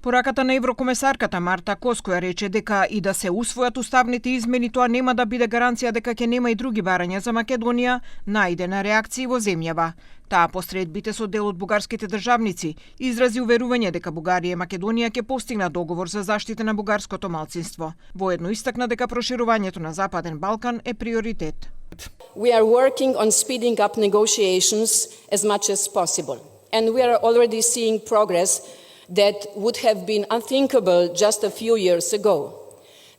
Пораката на еврокомесарката Марта Коскоја рече дека и да се усвојат уставните измени, тоа нема да биде гаранција дека ќе нема и други барања за Македонија, најде на реакции во земјава. Таа по средбите со дел од бугарските државници изрази уверување дека Бугарија и Македонија ќе постигнат договор за заштита на бугарското малцинство. Воедно истакна дека проширувањето на Западен Балкан е приоритет. We are working on speeding up negotiations as much as possible, and we are already seeing progress that would have been unthinkable just a few years ago.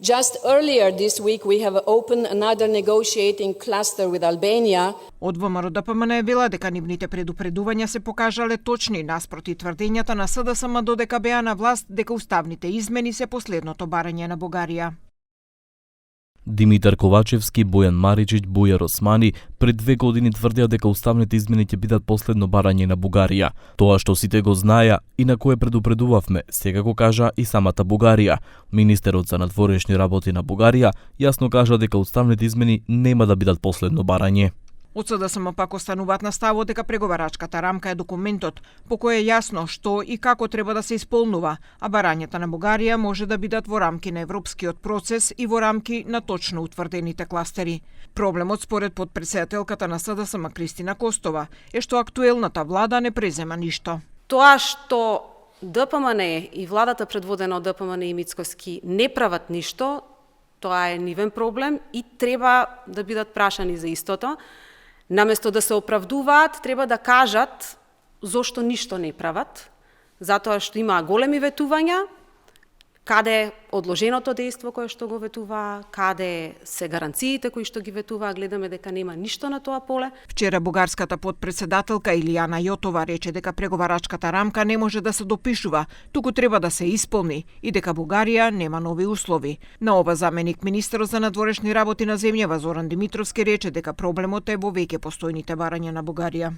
Just earlier this week we have opened another negotiating cluster with Albania. Од ВМРО ДПМН вела дека нивните предупредувања се покажале точни наспроти тврдењата на СДСМ додека беа на власт дека уставните измени се последното барање на Бугарија. Димитар Ковачевски, Бојан Маричич, Бојар Османи пред 2 години тврдеа дека уставните измени ќе бидат последно барање на Бугарија. Тоа што сите го знаеа и на кое предупредувавме, сега го кажа и самата Бугарија. Министерот за надворешни работи на Бугарија јасно кажа дека уставните измени нема да бидат последно барање. Од СДСМ пак остануваат на ставот дека преговарачката рамка е документот по кој е јасно што и како треба да се исполнува, а барањата на Бугарија може да бидат во рамки на европскиот процес и во рамки на точно утврдените кластери. Проблемот според подпредседателката на СДСМ Кристина Костова е што актуелната влада не презема ништо. Тоа што ДПМН и владата предводена од ДПМН и Мицкоски не прават ништо, тоа е нивен проблем и треба да бидат прашани за истото. Наместо да се оправдуваат, треба да кажат зошто ништо не прават, затоа што има големи ветувања, каде е одложеното дејство кое што го ветува, каде се гаранциите кои што ги ветува, гледаме дека нема ништо на тоа поле. Вчера бугарската подпредседателка Илијана Јотова рече дека преговарачката рамка не може да се допишува, туку треба да се исполни и дека Бугарија нема нови услови. На ова заменик министерот за надворешни работи на земјава Зоран Димитровски рече дека проблемот е во веќе постојните барања на Бугарија.